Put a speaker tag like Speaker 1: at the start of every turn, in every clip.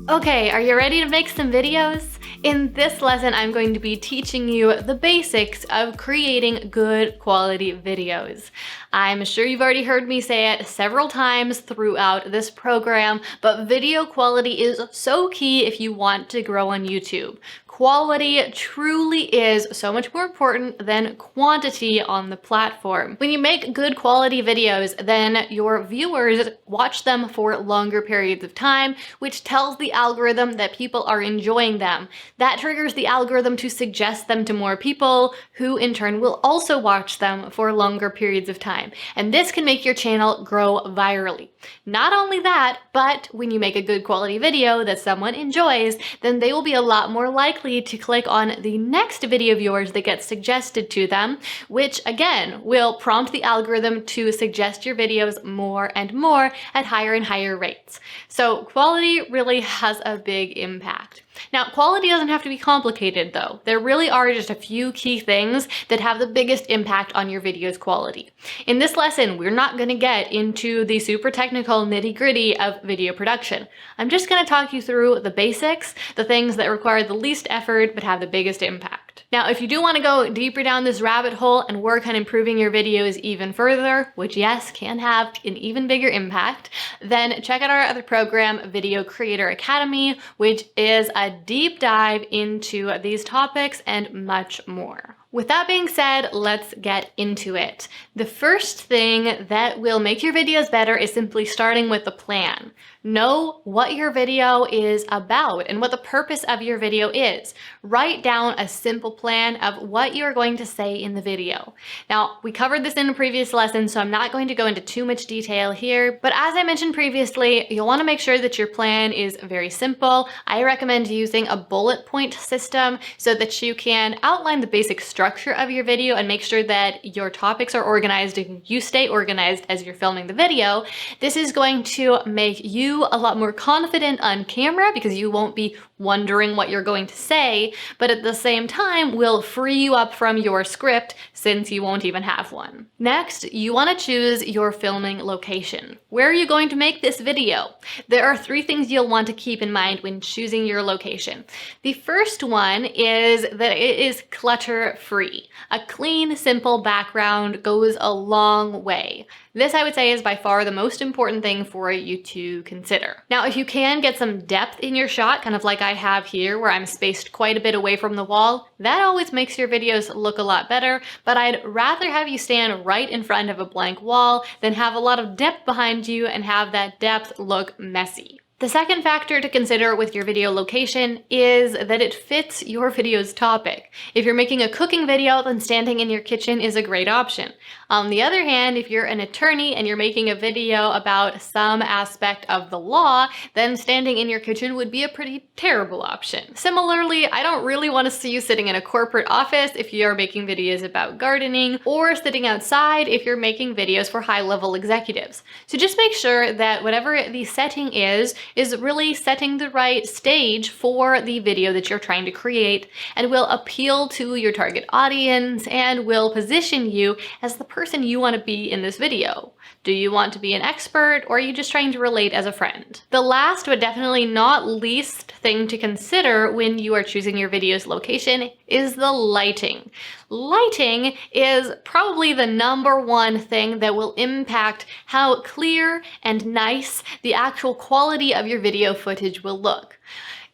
Speaker 1: Okay, are you ready to make some videos? In this lesson, I'm going to be teaching you the basics of creating good quality videos. I'm sure you've already heard me say it several times throughout this program, but video quality is so key if you want to grow on YouTube. Quality truly is so much more important than quantity on the platform. When you make good quality videos, then your viewers watch them for longer periods of time, which tells the algorithm that people are enjoying them. That triggers the algorithm to suggest them to more people, who in turn will also watch them for longer periods of time. And this can make your channel grow virally. Not only that, but when you make a good quality video that someone enjoys, then they will be a lot more likely to click on the next video of yours that gets suggested to them, which again will prompt the algorithm to suggest your videos more and more at higher and higher rates. So quality really has a big impact. Now, quality doesn't have to be complicated though. There really are just a few key things that have the biggest impact on your video's quality. In this lesson, we're not going to get into the super technical nitty-gritty of video production. I'm just going to talk you through the basics, the things that require the least effort but have the biggest impact. Now, if you do want to go deeper down this rabbit hole and work on improving your videos even further, which yes, can have an even bigger impact, then check out our other program, Video Creator Academy, which is a deep dive into these topics and much more. With that being said, let's get into it. The first thing that will make your videos better is simply starting with a plan. Know what your video is about and what the purpose of your video is. Write down a simple plan of what you're going to say in the video. Now, we covered this in a previous lesson, so I'm not going to go into too much detail here, but as I mentioned previously, you'll want to make sure that your plan is very simple. I recommend using a bullet point system so that you can outline the basic structure of your video and make sure that your topics are organized and you stay organized as you're filming the video. This is going to make you a lot more confident on camera because you won't be wondering what you're going to say, but at the same time will free you up from your script since you won't even have one. Next, you want to choose your filming location. Where are you going to make this video? There are 3 things you'll want to keep in mind when choosing your location. The first one is that it is clutter-free. A clean, simple background goes a long way. This, I would say, is by far the most important thing for you to consider. Now, if you can get some depth in your shot, kind of like I have here, where I'm spaced quite a bit away from the wall, that always makes your videos look a lot better, but I'd rather have you stand right in front of a blank wall than have a lot of depth behind you and have that depth look messy. The second factor to consider with your video location is that it fits your video's topic. If you're making a cooking video, then standing in your kitchen is a great option. On the other hand, if you're an attorney and you're making a video about some aspect of the law, then standing in your kitchen would be a pretty terrible option. Similarly, I don't really want to see you sitting in a corporate office if you're making videos about gardening, or sitting outside if you're making videos for high-level executives. So just make sure that whatever the setting is really setting the right stage for the video that you're trying to create and will appeal to your target audience and will position you as the person you want to be in this video. Do you want to be an expert, or are you just trying to relate as a friend? The last but definitely not least thing to consider when you are choosing your video's location is the lighting. Lighting is probably the #1 thing that will impact how clear and nice the actual quality of your video footage will look.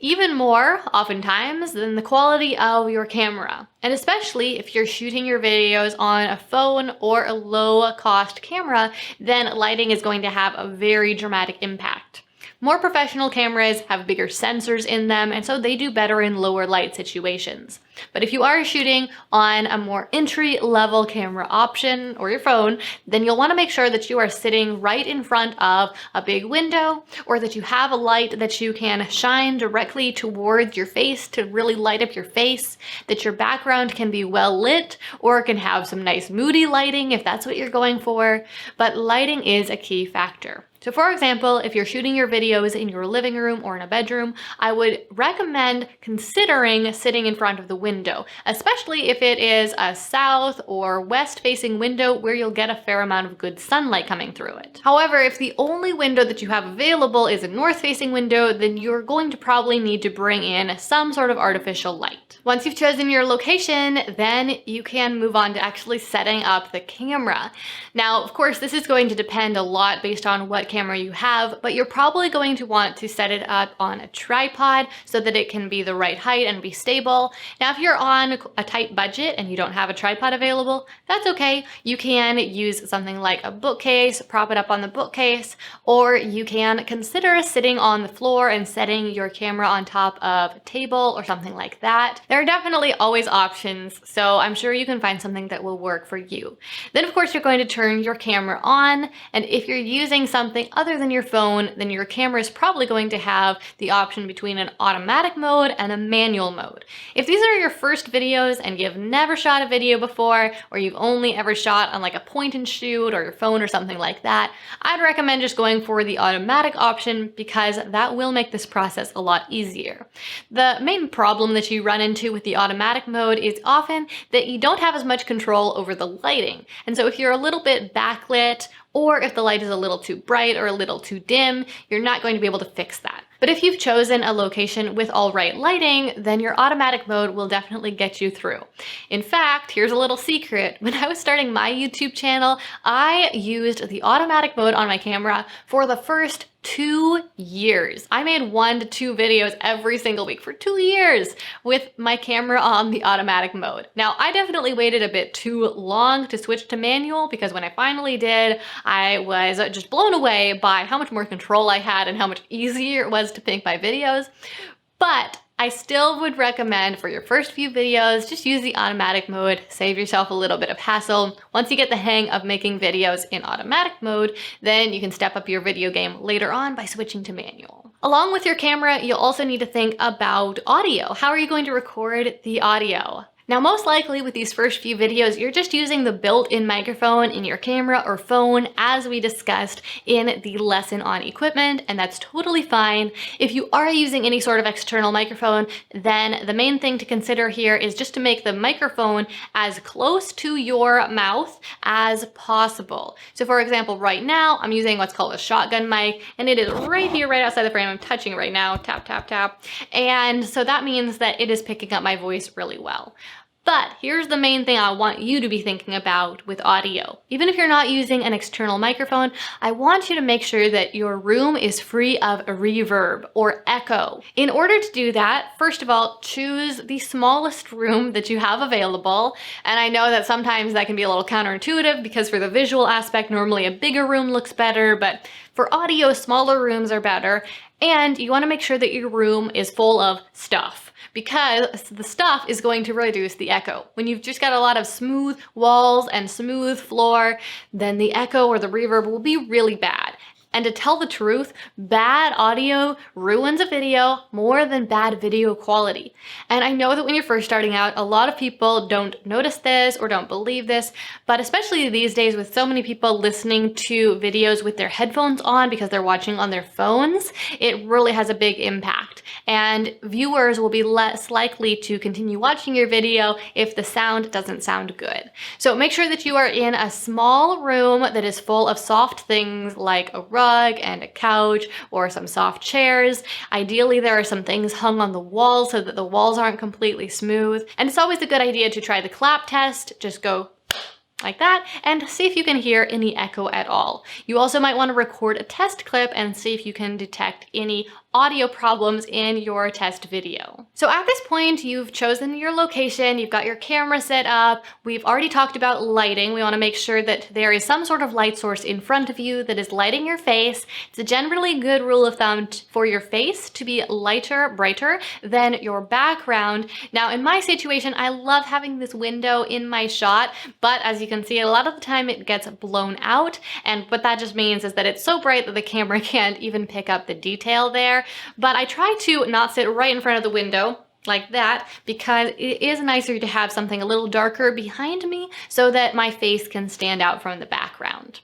Speaker 1: Even more, oftentimes, than the quality of your camera. And especially if you're shooting your videos on a phone or a low-cost camera, then lighting is going to have a very dramatic impact. More professional cameras have bigger sensors in them, and so they do better in lower light situations. But if you are shooting on a more entry-level camera option or your phone, then you'll want to make sure that you are sitting right in front of a big window, or that you have a light that you can shine directly towards your face to really light up your face, that your background can be well lit, or can have some nice moody lighting if that's what you're going for. But lighting is a key factor. So for example, if you're shooting your videos in your living room or in a bedroom, I would recommend considering sitting in front of the window, especially if it is a south or west facing window where you'll get a fair amount of good sunlight coming through it. However, if the only window that you have available is a north facing window, then you're going to probably need to bring in some sort of artificial light. Once you've chosen your location, then you can move on to actually setting up the camera. Now, of course, this is going to depend a lot based on what camera you have, but you're probably going to want to set it up on a tripod so that it can be the right height and be stable. Now, if you're on a tight budget and you don't have a tripod available, that's okay. You can use something like a bookcase, prop it up on the bookcase, or you can consider sitting on the floor and setting your camera on top of a table or something like that. There are definitely always options, so I'm sure you can find something that will work for you. Then, of course, you're going to turn your camera on, and if you're using something other than your phone, then your camera is probably going to have the option between an automatic mode and a manual mode. If these are your first videos and you've never shot a video before, or you've only ever shot on like a point and shoot or your phone or something like that, I'd recommend just going for the automatic option because that will make this process a lot easier. The main problem that you run into with the automatic mode is often that you don't have as much control over the lighting. And so if you're a little bit backlit, or if the light is a little too bright or a little too dim, you're not going to be able to fix that. But if you've chosen a location with all right lighting, then your automatic mode will definitely get you through. In fact, here's a little secret. When I was starting my YouTube channel, I used the automatic mode on my camera for the first 2 years. I made 1 to 2 videos every single week for 2 years with my camera on the automatic mode. Now, I definitely waited a bit too long to switch to manual because when I finally did, I was just blown away by how much more control I had and how much easier it was to make my videos. But I still would recommend for your first few videos, just use the automatic mode, save yourself a little bit of hassle. Once you get the hang of making videos in automatic mode, then you can step up your video game later on by switching to manual. Along with your camera, you'll also need to think about audio. How are you going to record the audio? Now, most likely with these first few videos, you're just using the built-in microphone in your camera or phone as we discussed in the lesson on equipment, and that's totally fine. If you are using any sort of external microphone, then the main thing to consider here is just to make the microphone as close to your mouth as possible. So for example, right now, I'm using what's called a shotgun mic, and it is right here, right outside the frame. I'm touching it right now, tap, tap, tap. And so that means that it is picking up my voice really well. But here's the main thing I want you to be thinking about with audio. Even if you're not using an external microphone, I want you to make sure that your room is free of reverb or echo. In order to do that, first of all, choose the smallest room that you have available. And I know that sometimes that can be a little counterintuitive because for the visual aspect, normally a bigger room looks better, but for audio, smaller rooms are better. And you want to make sure that your room is full of stuff, because the stuff is going to reduce the echo. When you've just got a lot of smooth walls and smooth floor, then the echo or the reverb will be really bad. And to tell the truth, bad audio ruins a video more than bad video quality. And I know that when you're first starting out, a lot of people don't notice this or don't believe this, but especially these days with so many people listening to videos with their headphones on because they're watching on their phones, it really has a big impact. And viewers will be less likely to continue watching your video if the sound doesn't sound good. So make sure that you are in a small room that is full of soft things like a rug and a couch or some soft chairs. Ideally, there are some things hung on the walls so that the walls aren't completely smooth. And it's always a good idea to try the clap test. Just go like that and see if you can hear any echo at all. You also might want to record a test clip and see if you can detect any audio problems in your test video. So at this point, you've chosen your location, you've got your camera set up, we've already talked about lighting. We want to make sure that there is some sort of light source in front of you that is lighting your face. It's a generally good rule of thumb for your face to be lighter, brighter than your background. Now, in my situation, I love having this window in my shot, but as you can see, a lot of the time it gets blown out, and what that just means is that it's so bright that the camera can't even pick up the detail there. But I try to not sit right in front of the window like that because it is nicer to have something a little darker behind me so that my face can stand out from the background.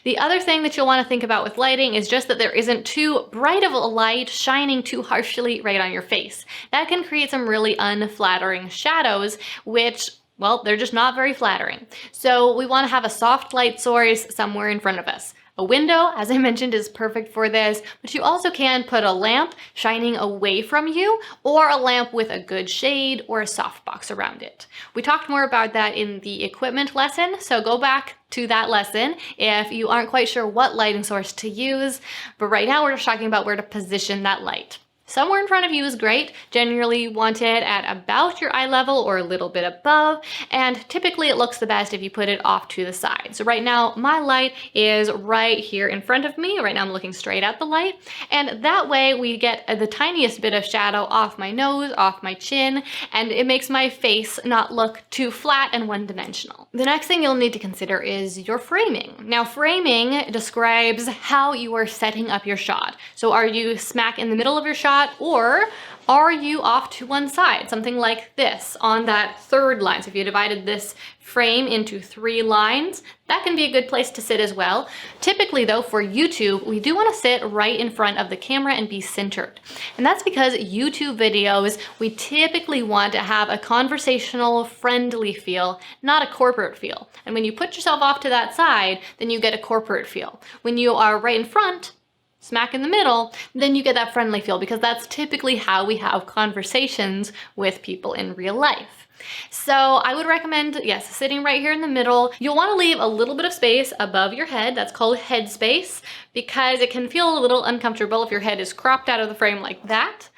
Speaker 1: The other thing that you'll want to think about with lighting is just that there isn't too bright of a light shining too harshly right on your face. That can create some really unflattering shadows, which, well, they're just not very flattering. So we want to have a soft light source somewhere in front of us. A window, as I mentioned, is perfect for this, but you also can put a lamp shining away from you, or a lamp with a good shade or a softbox around it. We talked more about that in the equipment lesson, so go back to that lesson if you aren't quite sure what lighting source to use, but right now we're just talking about where to position that light. Somewhere in front of you is great. Generally you want it at about your eye level or a little bit above, and typically it looks the best if you put it off to the side. So right now my light is right here in front of me. Right now I'm looking straight at the light, and that way we get the tiniest bit of shadow off my nose, off my chin, and it makes my face not look too flat and one-dimensional. The next thing you'll need to consider is your framing. Now, framing describes how you are setting up your shot. So are you smack in the middle of your shot, or are you off to one side? Something like this on that third line. So if you divided this frame into 3 lines, that can be a good place to sit as well. Typically though, for YouTube, we do want to sit right in front of the camera and be centered. And that's because YouTube videos, we typically want to have a conversational, friendly feel, not a corporate feel. And when you put yourself off to that side, then you get a corporate feel. When you are right in front, smack in the middle, then you get that friendly feel, because that's typically how we have conversations with people in real life. So I would recommend, yes, sitting right here in the middle. You'll want to leave a little bit of space above your head. That's called head space, because it can feel a little uncomfortable if your head is cropped out of the frame like that.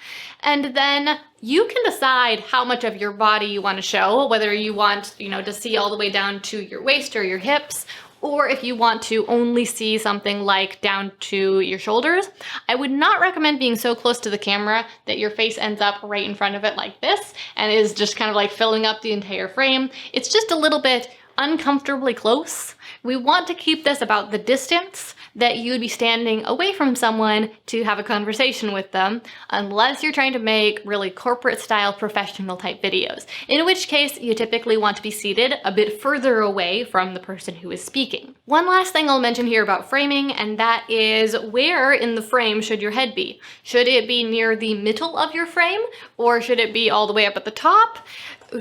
Speaker 1: And then you can decide how much of your body you want to show, whether you want, to see all the way down to your waist or your hips, or if you want to only see something like down to your shoulders. I would not recommend being so close to the camera that your face ends up right in front of it like this and is just kind of like filling up the entire frame. It's just a little bit uncomfortably close. We want to keep this about the distance that you would be standing away from someone to have a conversation with them, unless you're trying to make really corporate style professional type videos, in which case you typically want to be seated a bit further away from the person who is speaking. One last thing I'll mention here about framing, and that is, where in the frame should your head be? Should it be near the middle of your frame, or should it be all the way up at the top?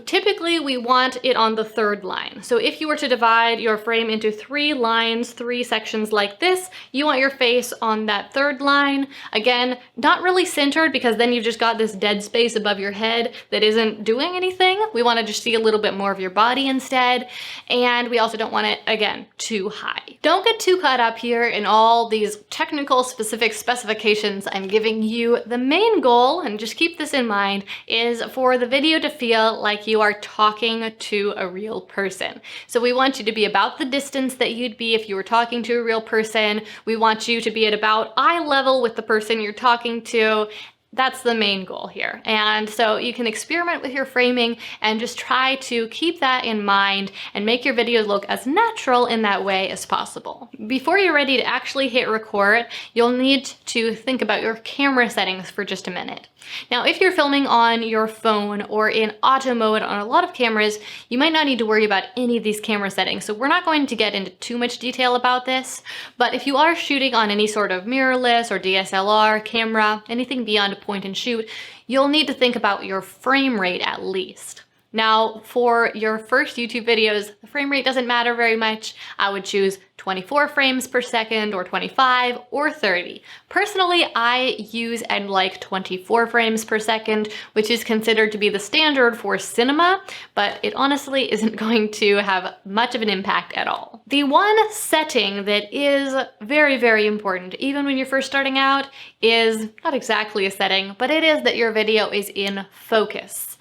Speaker 1: Typically, we want it on the third line. So if you were to divide your frame into 3 lines, 3 sections like this, you want your face on that third line. Again, not really centered, because then you've just got this dead space above your head that isn't doing anything. We want to just see a little bit more of your body instead. And we also don't want it, again, too high. Don't get too caught up here in all these technical specific specifications I'm giving you. The main goal, and just keep this in mind, is for the video to feel like you are talking to a real person. So we want you to be about the distance that you'd be if you were talking to a real person. We want you to be at about eye level with the person you're talking to. That's the main goal here. And so you can experiment with your framing and just try to keep that in mind and make your videos look as natural in that way as possible. Before you're ready to actually hit record, you'll need to think about your camera settings for just a minute. Now, if you're filming on your phone or in auto mode on a lot of cameras, you might not need to worry about any of these camera settings. So we're not going to get into too much detail about this, but if you are shooting on any sort of mirrorless or DSLR camera, anything beyond a point and shoot, you'll need to think about your frame rate at least. Now, for your first YouTube videos, the frame rate doesn't matter very much. I would choose 24 frames per second or 25 or 30. Personally, I use and like 24 frames per second, which is considered to be the standard for cinema, but it honestly isn't going to have much of an impact at all. The one setting that is very, very important, even when you're first starting out, is not exactly a setting, but it is that your video is in focus.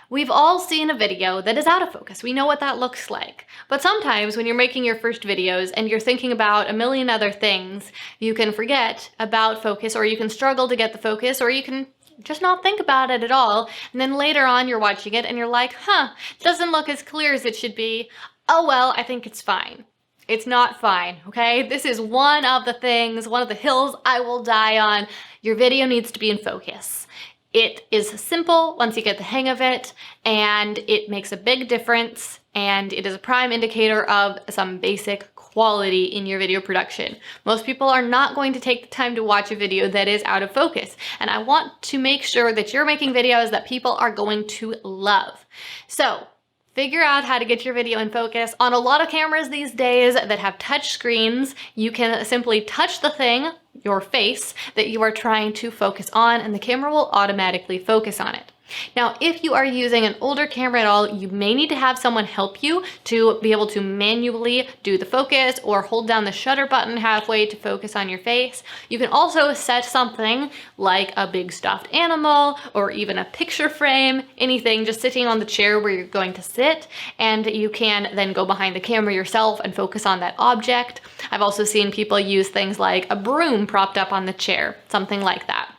Speaker 1: We've all seen a video that is out of focus. We know what that looks like. But sometimes when you're making your first videos and you're thinking about a million other things, you can forget about focus, or you can struggle to get the focus, or you can just not think about it at all. And then later on you're watching it and you're like, it doesn't look as clear as it should be. Oh well, I think it's fine. It's not fine, okay? This is one of the things, one of the hills I will die on. Your video needs to be in focus. It is simple once you get the hang of it, and it makes a big difference, and it is a prime indicator of some basic quality in your video production. Most people are not going to take the time to watch a video that is out of focus, and I want to make sure that you're making videos that people are going to love. So figure out how to get your video in focus. On a lot of cameras these days that have touch screens, you can simply touch the thing, your face, that you are trying to focus on, and the camera will automatically focus on it. Now, if you are using an older camera at all, you may need to have someone help you to be able to manually do the focus or hold down the shutter button halfway to focus on your face. You can also set something like a big stuffed animal or even a picture frame, anything just sitting on the chair where you're going to sit, and you can then go behind the camera yourself and focus on that object. I've also seen people use things like a broom propped up on the chair, something like that.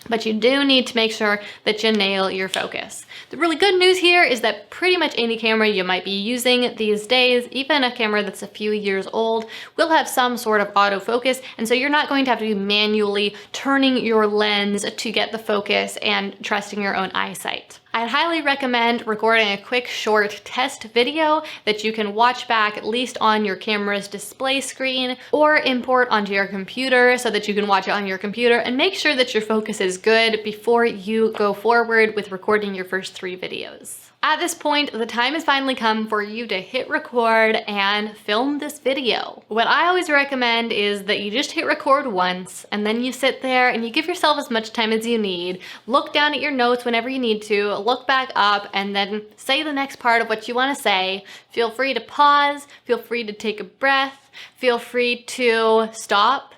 Speaker 1: But you do need to make sure that you nail your focus. The really good news here is that pretty much any camera you might be using these days, even a camera that's a few years old, will have some sort of autofocus, and so you're not going to have to be manually turning your lens to get the focus and trusting your own eyesight. I'd highly recommend recording a quick short test video that you can watch back at least on your camera's display screen or import onto your computer so that you can watch it on your computer and make sure that your focus is good before you go forward with recording your first 3 videos. At this point, the time has finally come for you to hit record and film this video. What I always recommend is that you just hit record once and then you sit there and you give yourself as much time as you need, look down at your notes whenever you need to, look back up, and then say the next part of what you want to say. Feel free to pause, feel free to take a breath, feel free to stop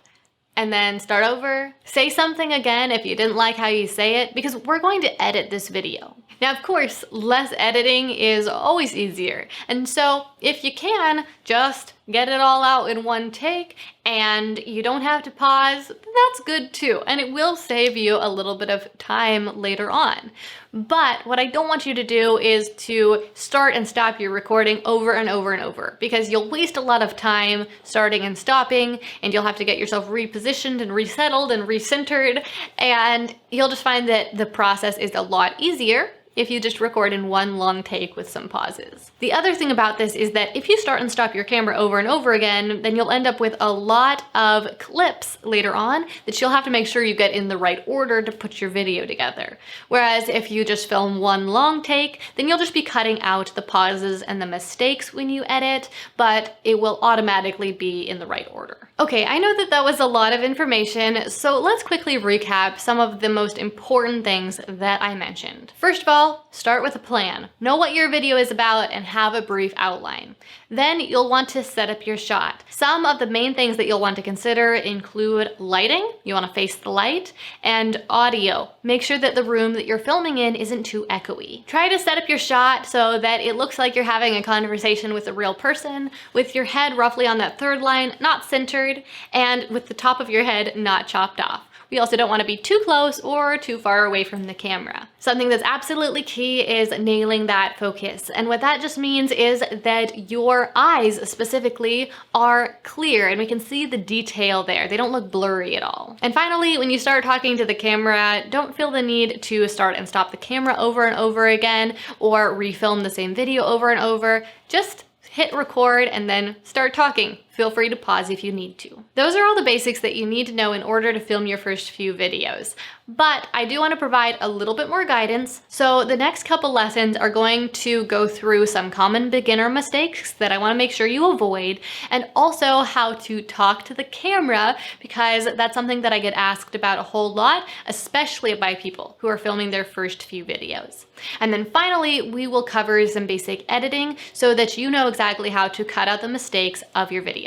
Speaker 1: and then start over. Say something again if you didn't like how you say it, because we're going to edit this video. Now, of course, less editing is always easier. And so if you can, just get it all out in one take and you don't have to pause, that's good too. And it will save you a little bit of time later on. But what I don't want you to do is to start and stop your recording over and over and over, because you'll waste a lot of time starting and stopping, and you'll have to get yourself repositioned and resettled and recentered, and you'll just find that the process is a lot easier if you just record in one long take with some pauses. The other thing about this is that if you start and stop your camera over and over again, then you'll end up with a lot of clips later on that you'll have to make sure you get in the right order to put your video together. Whereas if you just film one long take, then you'll just be cutting out the pauses and the mistakes when you edit, but it will automatically be in the right order. Okay, I know that that was a lot of information, so let's quickly recap some of the most important things that I mentioned. First of all, start with a plan. Know what your video is about and have a brief outline. Then you'll want to set up your shot. Some of the main things that you'll want to consider include lighting, you want to face the light, and audio. Make sure that the room that you're filming in isn't too echoey. Try to set up your shot so that it looks like you're having a conversation with a real person, with your head roughly on that third line, not centered, and with the top of your head not chopped off. We also don't want to be too close or too far away from the camera. Something that's absolutely key is nailing that focus. And what that just means is that your eyes specifically are clear and we can see the detail there. They don't look blurry at all. And finally, when you start talking to the camera, don't feel the need to start and stop the camera over and over again or refilm the same video over and over. Just hit record and then start talking. Feel free to pause if you need to. Those are all the basics that you need to know in order to film your first few videos. But I do want to provide a little bit more guidance. So the next couple lessons are going to go through some common beginner mistakes that I want to make sure you avoid, and also how to talk to the camera, because that's something that I get asked about a whole lot, especially by people who are filming their first few videos. And then finally, we will cover some basic editing so that you know exactly how to cut out the mistakes of your videos.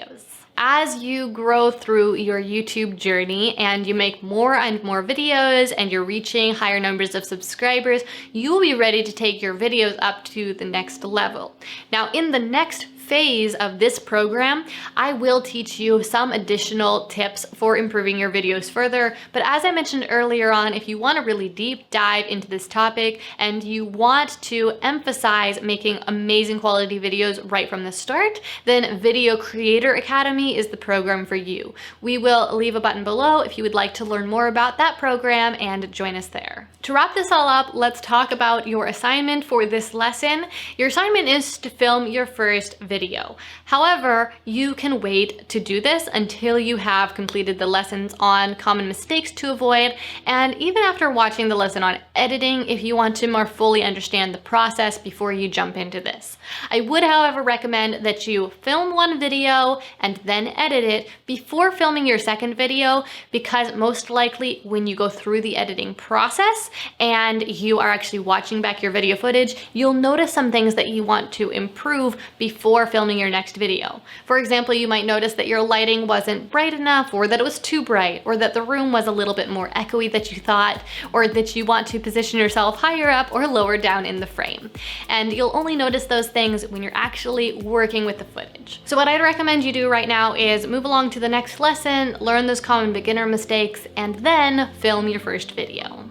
Speaker 1: As you grow through your YouTube journey and you make more and more videos and you're reaching higher numbers of subscribers, you will be ready to take your videos up to the next level. Now, in the next phase of this program, I will teach you some additional tips for improving your videos further. But as I mentioned earlier on, if you want to really deep dive into this topic and you want to emphasize making amazing quality videos right from the start, then Video Creator Academy is the program for you. We will leave a button below if you would like to learn more about that program and join us there. To wrap this all up, let's talk about your assignment for this lesson. Your assignment is to film your first video video. However, you can wait to do this until you have completed the lessons on common mistakes to avoid, and even after watching the lesson on editing, if you want to more fully understand the process before you jump into this. I would, however, recommend that you film one video and then edit it before filming your second video, because most likely when you go through the editing process and you are actually watching back your video footage, you'll notice some things that you want to improve before filming your next video. For example, you might notice that your lighting wasn't bright enough, or that it was too bright, or that the room was a little bit more echoey than you thought, or that you want to position yourself higher up or lower down in the frame. And you'll only notice those things when you're actually working with the footage. So what I'd recommend you do right now is move along to the next lesson, learn those common beginner mistakes, and then film your first video.